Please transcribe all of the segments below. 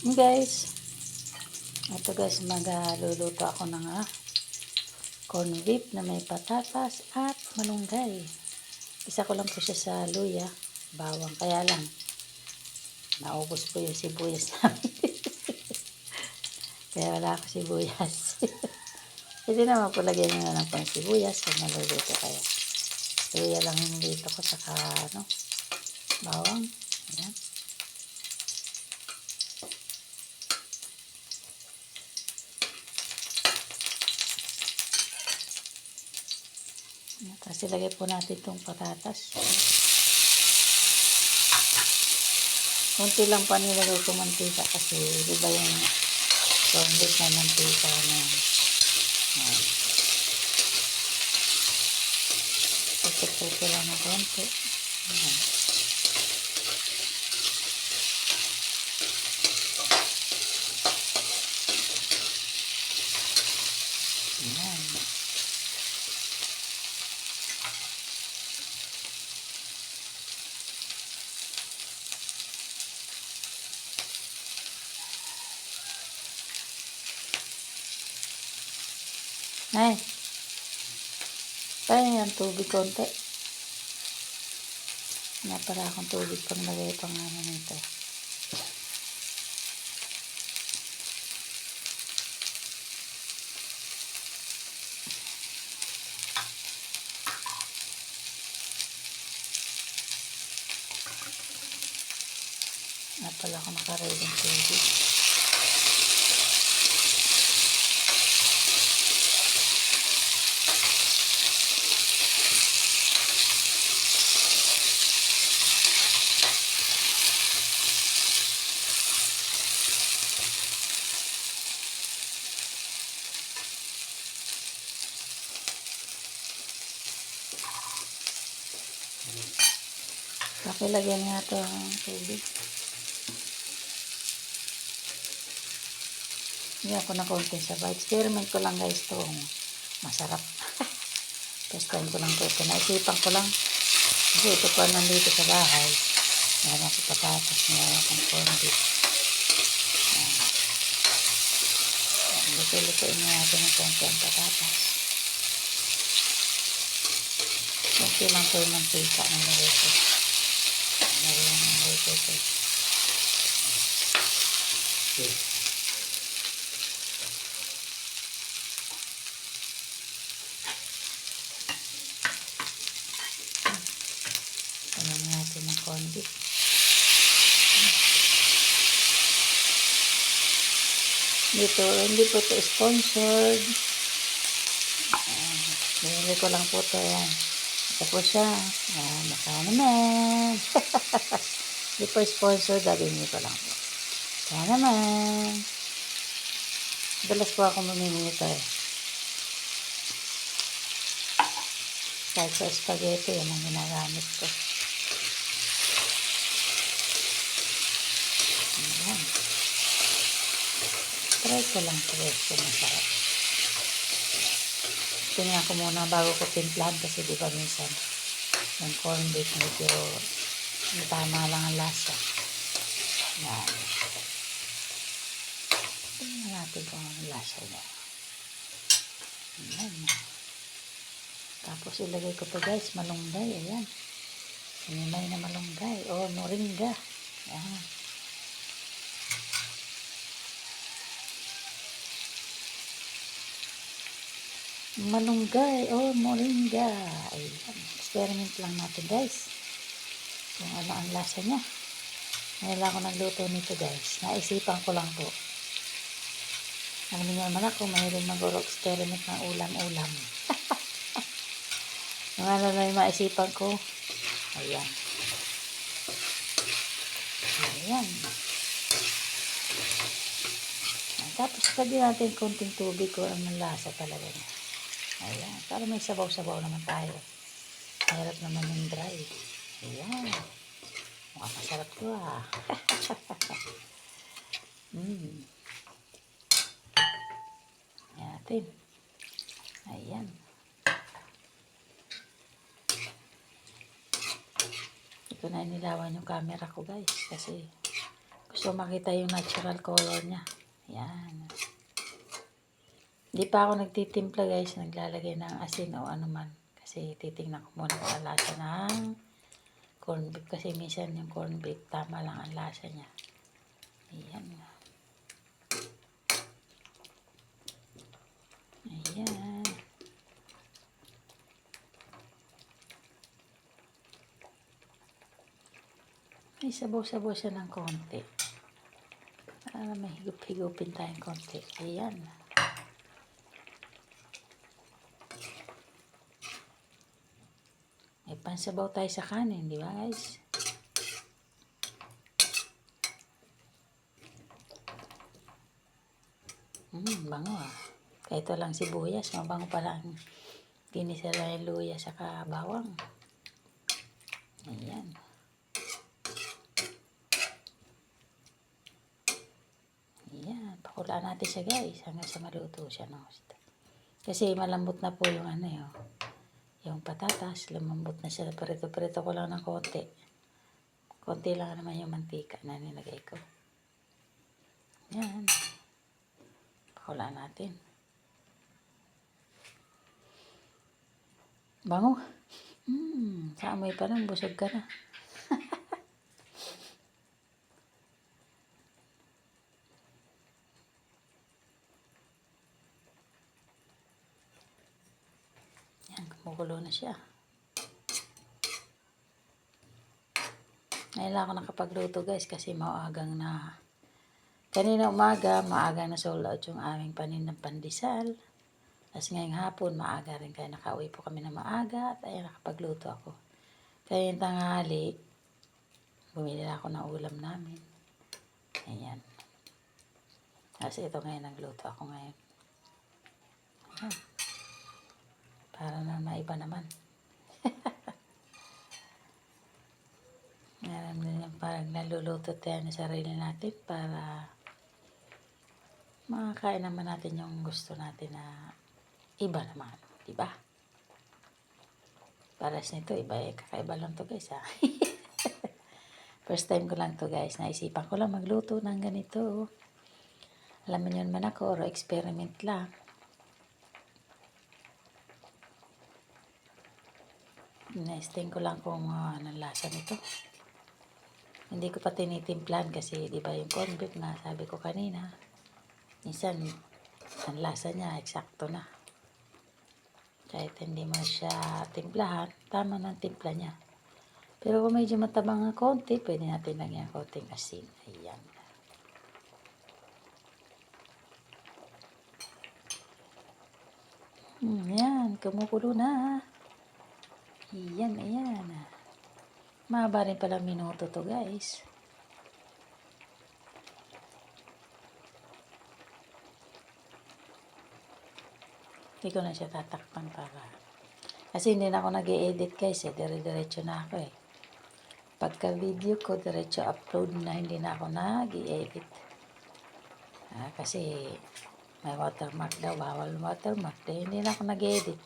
Guys, ito guys, magluluto ako ng corned beef na may patatas at malunggay. Isa ko lang po siya sa luya, bawang, kaya lang naubos po yung sibuyas namin. Kaya wala ako sibuyas. Hindi naman po lagyan nyo na lang pang sibuyas kung maluluto kayo. Luya lang yung dito ko, saka bawang. Ayan. Tapos ilagay po natin itong patatas. Kunti lang pa nilagay ko mantika kasi di ba yung corned beef na mantika na tutok-tutok lang ng konti. Ayan. Ayan. Ay, tayo yan, tubig konti. Wala para akong tubig pang lagay pang nito. Wala pala ako nakaready ng tubig. Pakilagyan nga ito ang tubig. Hindi ako na konti sa bite. Experiment ko lang guys ito. Masarap. First time ko lang ito. Naisipan ko lang. Kasi ito pa nandito sa bahay. Meron ako patatas. Meron akong corned beef. Luto-lutoin natin ng konti ang patatas. Konti lang ito yung mantika ng nalito. Meron ang nalito ito. Ayan natin ng corned beef. Dito, hindi po ito sponsored. Binili ko lang po ito. Ayan. Ito po siya. Baka naman. Hindi po sponsored. Binili ko lang po. Baka naman. Dalas po ako mamimili ito eh. Kahit sa spaghetti, yan ang ginagamit ko. Ayan. Try ko lang ito kung masarap. Tingnan ko muna bago ko timplahan kasi di ba minsan yung corned beef medyo tama lang ang lasa. Ayan. Tingnan natin kung ang lasa niya. Ayan. Tapos ilagay ko pa guys malunggay. Ayan. Sinimay na malunggay o moringa. Ayan. Malunggay o moringa. Ayan. Experiment lang natin guys. Kung ano ang lasa niya. Ngayon lang ako nagluto nito guys. Naisipan ko lang po. Alam niyo naman ako, mahilig mag-experiment ng ulam-ulam. Yung ano na yung maisipan ko. Ayan. Ayan. Tapos pwede natin konting tubig kung anong lasa talaga niya. Ayan. Para may sabaw-sabaw naman tayo. Mahirap naman yung dry. Ayan. Mukhang masarap to ah. Ayan natin. Ayan. Ito na nilawan yung camera ko guys. Kasi Gusto makita yung natural color niya. Ayan. Hindi pa ako nagtitimpla guys, naglalagay ng asin o ano man. Kasi titingnan ko muna kung ang lasa ng corned beef. Kasi minsan yung corned beef, tama lang ang lasa niya. Ayan. Ayan. May sabaw-sabaw siya ng konti. Para may higup-higupin tayong konti. Ayan. May pansabaw tayo sa kanin, di ba guys? Bango ah. Kaya ito lang sibuyas, mabango pala ang ginisa lang yung luya sa bawang. Ayan. Ayan. Pakulaan natin siya guys hanggang sa maluto siya. No? Kasi malambot na po yung ano yun. Yung patatas, lumambot na siya. Perito-perito ko lang ng konti. Konti lang naman yung mantika na nilagay ko. Ayan. Pakulaan natin. Bango. Sa amoy pa lang, busog ka na. Yan, kumukulo na siya. Ngayon lang ako nakapagluto guys kasi maagang na. Kanina umaga, maaga na sold out yung aming panin ng pandesal. Tapos ngayong hapon, maaga rin kaya nakauwi po kami na maaga at ayun, nakapagluto ako. Kaya yung tanghali, bumili ako ng ulam namin. Ayan. Kasi ito ngayon, nagluto ako ngayon. Ayan. Para na maiba naman. Alam nyo, parang naluluto tayo na sarili natin para makakain naman natin yung gusto natin na iba naman. Diba? Paras nito, iba eh. Kakaiba lang to guys ha. First time ko lang to guys. Naisipan ko lang magluto ng ganito. Alam mo yun man ako, or experiment lang. Nesting ko lang kung anong lasa nito. Hindi ko pa tinitimplan kasi di ba yung corned beef nga sabi ko kanina. Minsan, ang lasa niya eksakto na. Kahit hindi mo siya timplahan, tama ng timpla niya. Pero kung medyo matabang ng konti, pwede natin lagyan konting asin. Ayan. Ayan, kumukulo na. Ayan, ayan. Mahaba rin pala minuto to guys. Hindi ko na siya tatakpan para. Kasi hindi na ako nag-i-edit guys eh. Dire-diretso na ako eh. Pagka video ko, diretso upload na. Hindi na ako nag-i-edit. Kasi may watermark daw. Bawal watermark. Dahil hindi na ako nag-i-edit.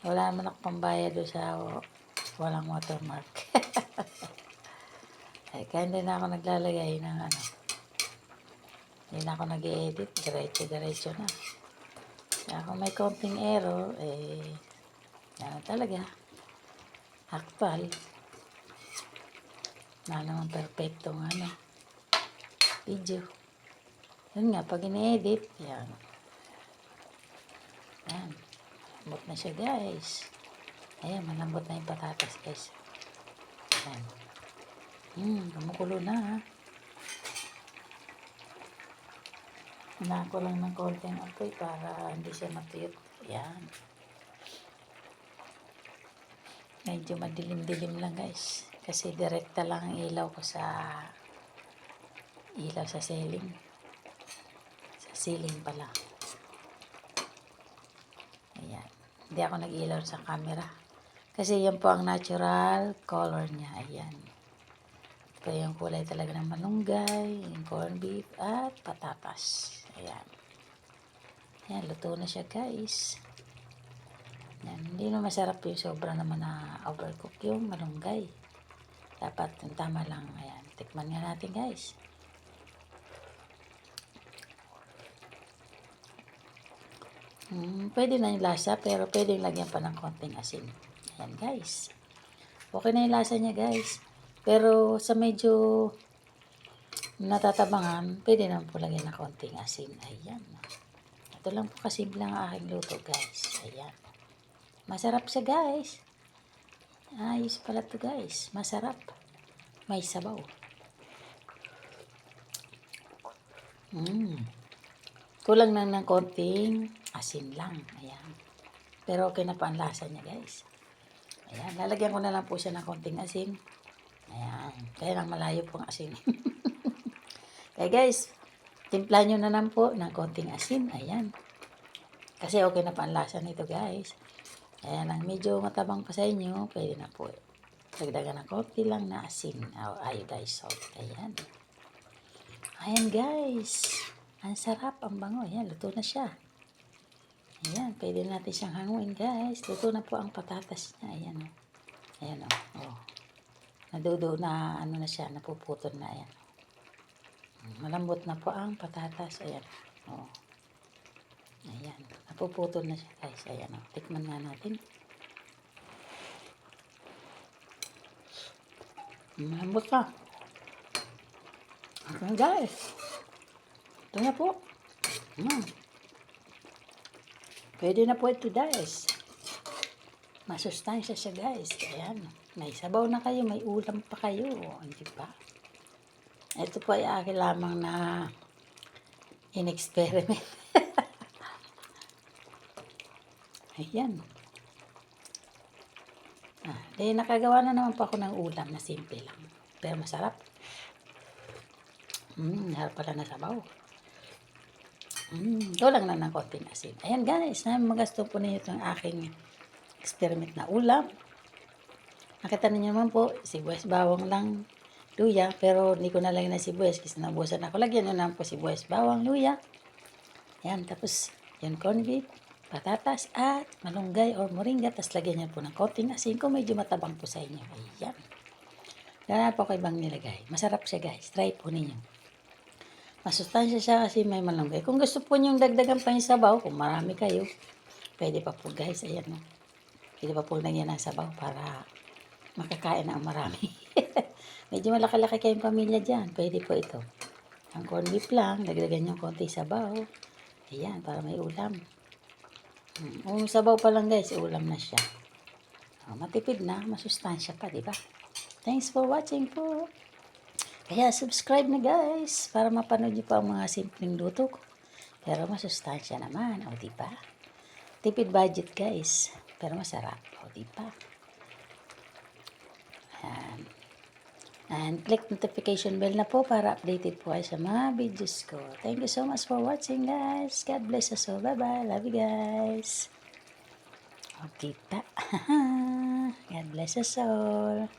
Wala naman ako pambayad doon sa walang watermark. Kaya hindi na ako naglalagay ng ano. Hindi na ako nag-i-edit. Diretso-diretso na. Kaya kung may konting error, yan talaga. Actual. Na naman perfectong ano. Video. Yun nga, pag ini-edit, yan. Yan. Malambot na siya guys. Ayan, malambot na yung patatas guys. Yan. Kumukulo na ha. Hinaan ko lang ng konting apoy para hindi siya matuyot. Yan. Medyo madilim-dilim lang guys. Kasi direkta lang ang ilaw ko sa ceiling. Sa ceiling pala. Ayan. Hindi ako nag-ilaw sa camera. Kasi yan po ang natural color niya. Ayan. Ito yung kulay talaga ng malunggay, yung corned beef, at patatas. Ayan. Ayan, luto na siya guys. Ayan, hindi na masarap yung sobra naman na overcook yung malunggay. Dapat yung tama lang. Ayan, tikman nga natin guys. Pwede na yung lasa, pero pwede lagyan pa ng konting asin. Ayan guys. Okay na yung lasa niya guys. Pero sa medyo natatabangan, pwede naman po lagyan ng konting asin. Ayan. Ito lang po kasimple ang aking luto guys. Ayan. Masarap siya guys. Ayos pala to guys. Masarap. May sabaw. Kulang lang ng konting asin lang. Ayan. Pero okay na pa ang lasa niya guys. Ayan. Lalagyan ko na lang po siya ng konting asin. Ayan. Kaya lang malayo po ang asin. Kaya guys, timpla nyo na lang po ng konting asin. Ayan. Kasi okay na pa ang lasa nito guys. Ayan. Ang medyo matabang pa sa inyo, pwede na po. Dagdagan ng konti lang na asin. Iodized salt. Ayan. Ayan guys. Ang sarap, ang bango. Ayan, luto na siya. Ayan, pwede natin siyang hanguin guys. Luto na po ang patatas niya. Ayan o. Ayan o. Oh. Nadudo na ano na siya, napuputol na. Ayan. Malambot na po ang patatas. Ayan. Oh. Ayan. Napuputol na siya guys. Ayan o. Tikman nga natin. Malambot na. Ayan guys. Ito na po. Pwede na po ito guys. Masustansya siya guys. Ayan. May sabaw na kayo. May ulam pa kayo. Hindi ba? Ito po ay akin lamang na in-experiment. Ayan. Nakagawa na naman po ako ng ulam na simple lang. Pero masarap. Harap pala na sabaw. Kulang lang ng konting asin. Ayan guys, magasto po ninyo itong aking experiment na ulam. Nakita ninyo naman po, sibuyas bawang lang, luya. Pero hindi ko nalagyan ng sibuyas kasi nabusan ako. Lagyan nyo naman po sibuyas bawang, luya. Ayan, tapos yung corned beef, patatas at malunggay or moringa. Tapos lagyan nyo po ng konting asin kung medyo matabang po sa inyo. Ayan. Ganyan po kayo bang nilagay. Masarap siya guys. Try po ninyo. Masustansya siya kasi may malunggay. Kung gusto po nyong dagdagan pa yung sabaw, kung marami kayo, pwede pa po guys. Ayan o. Pwede pa po lagyan ng sabaw para makakain ang marami. Medyo malaki-laki kayong pamilya dyan. Pwede po ito. Ang corned beef lang, dagdagan yung konti sabaw. Ayan, para may ulam. Kung sabaw pa lang guys, ulam na siya. Matipid na, masustansya pa, diba? Thanks for watching po. Kaya subscribe na guys para mapanood niyo pa ang mga simpleng luto ko. Pero masustansya naman, o diba? Tipid budget guys, pero masarap, o diba? And click notification bell na po para updated po kayo sa mga videos ko. Thank you so much for watching guys. God bless us all. Bye bye. Love you guys. O diba? God bless us all.